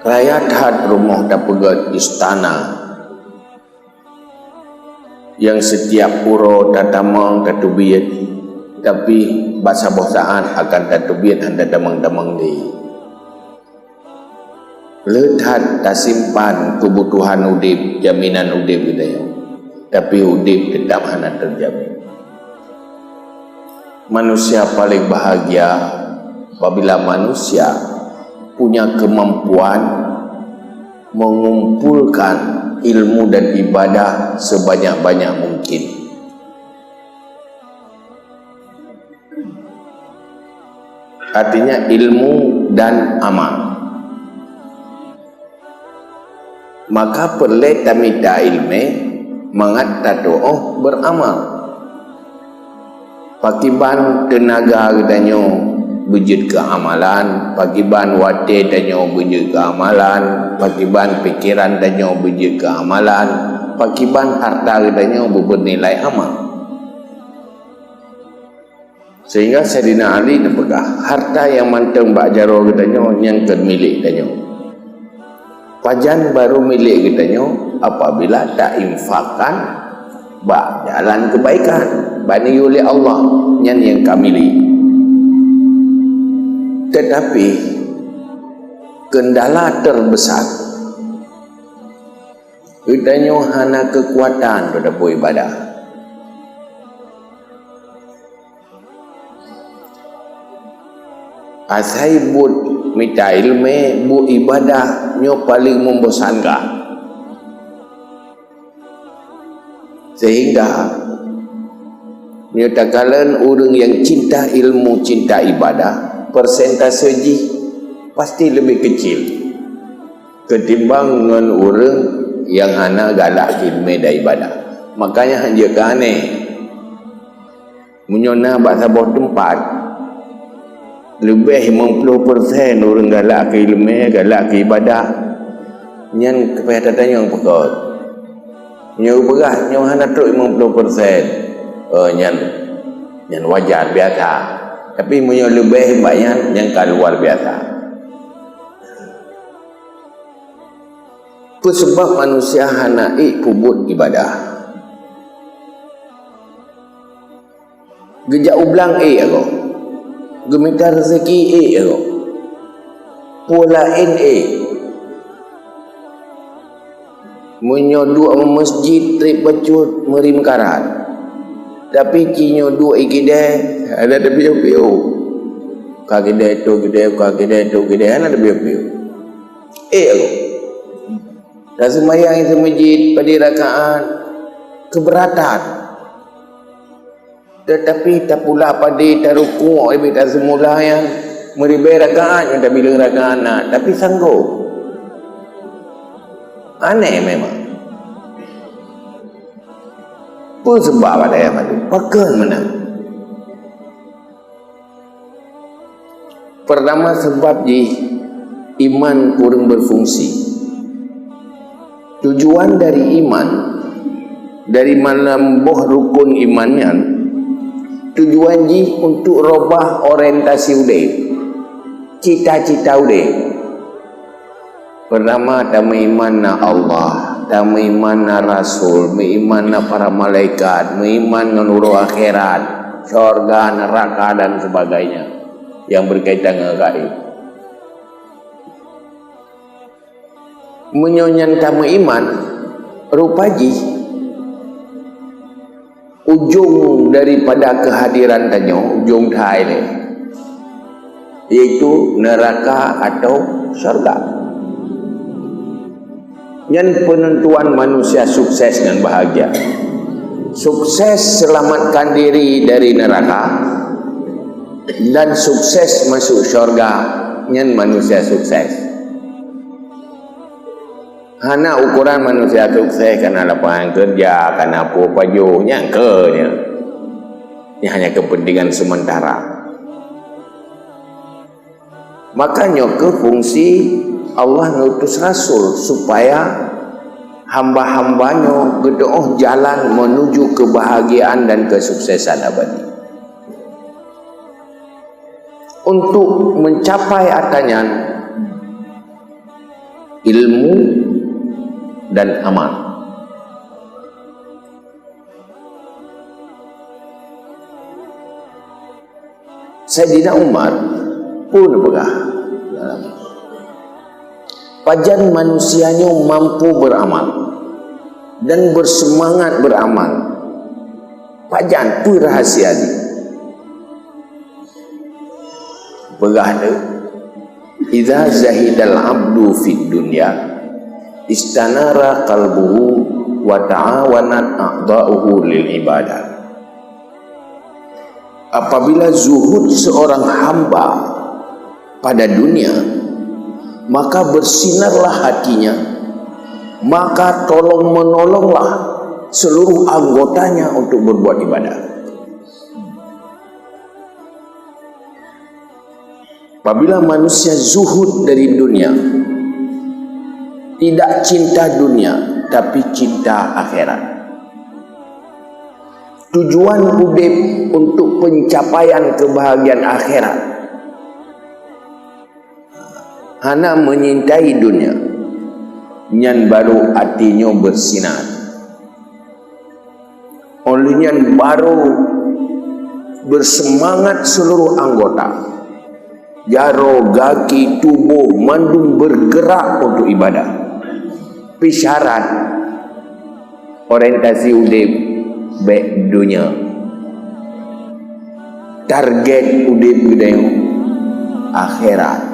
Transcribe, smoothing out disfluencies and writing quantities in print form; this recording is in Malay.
rakyat had rumah dapat istana yang setiap pura tatamang tatubiyat, tapi bahasa bosan akan tatubiyat anda damang-damang di lethat tasimpan kebutuhan udip, jaminan udip kita ya, tapi udip tetap hana terjamin. Manusia paling bahagia apabila manusia punya kemampuan mengumpulkan ilmu dan ibadah sebanyak-banyak mungkin. Artinya ilmu dan amal. Maka perlu tamita ilme mengata doa beramal. Pakiban tenaga katanya bujud ke amalan, pakiban wate danyo bujud ke amalan, pakiban pikiran danyo bujud ke amalan, pakiban harta danyo bernilai amal. Sehingga Sayyidina Ali napakah harta yang manteng bak jaro katanya yang milik danyo. Pajan baru milik katanya apabila tak infakkan bak jalan kebaikan bani oleh Allah yang kamili. Tetapi kendala terbesar katanya hana kekuatan pada beribadah. Asai buat minta ilmu bu ibadah nyo paling membosankan, sehingga nyatakan orang yang cinta ilmu, cinta ibadah, persentase ji pasti lebih kecil ketimbang dengan orang yang hana galak ilmu dan ibadah. Makanya hanya aneh menyona bahasa bawah tempat lebih 50% orang galak ke ilmu, galak ke ibadah. Nyan kepada yang pekot nyu berat nyu hana truk 50%. Nyan wajar biasa. Tapi punya lebih banyak yang luar biasa. Itu sebab manusia hana pubut ibadah. Gejak ublang aku. Geminta rezeki aku. Pulain menyoduk masjid trip bacut merim karat. Tapi cinyo dua ikide ada de piu-piu. Kagide tu gede ana de piu-piu. Aku. Dah sembahyang di masjid pada rakaat keberatan. Tetapi tak pula pada taruku ibada semula yang meribai rakaat yang tak bilang rakaat nak, tapi sanggup. Aneh memang. Apa sebab ada yang mati? Pakai mana? Pertama sebab iman kurang berfungsi. Tujuan dari iman, dari menambah rukun imannya, tujuan untuk robah orientasi udai, cita-cita udai. Pertama, tamu iman na Allah, tamu iman na Rasul, iman na para malaikat, iman na nuru akhirat, syurga, neraka dan sebagainya yang berkaitan dengan gaib. Menyonyan tamu iman rupaji ujung daripada kehadiran tanyo, ujung thai ni, iaitu neraka atau syurga. Yang penentuan manusia sukses dan bahagia. Sukses selamatkan diri dari neraka dan sukses masuk syurga. Yang manusia sukses. Hana ukuran manusia sukses kerana lapangan kerja, kerana apa baju, nyangkanya. Ini hanya kepentingan sementara. Makanya ke fungsi Allah ngutus Rasul supaya hamba-hambanya berdoa jalan menuju kebahagiaan dan kesuksesan abadi. Untuk mencapai atanyan ilmu dan amal. Sayyidina Umar pun begah pajan manusianya mampu beramal dan bersemangat beramal. Pajan tu rahasia ni. Begah tu, idza zahidal abdu fid dunya istanara qalbuhu wa ta'awanat a'dha'uhu lil ibadah. Apabila zuhud seorang hamba pada dunia, maka bersinarlah hatinya, maka tolong menolonglah seluruh anggotanya untuk berbuat ibadah. Apabila manusia zuhud dari dunia, tidak cinta dunia tapi cinta akhirat, tujuan hidup untuk pencapaian kebahagiaan akhirat, hana menyintai dunia, nyan baru hatinya bersinar. Olehnya baru bersemangat seluruh anggota, jaro, gaki, tubuh, mandung bergerak untuk ibadah. Pisyarat orientasi hidup baik dunia, target hidup budaya akhirat.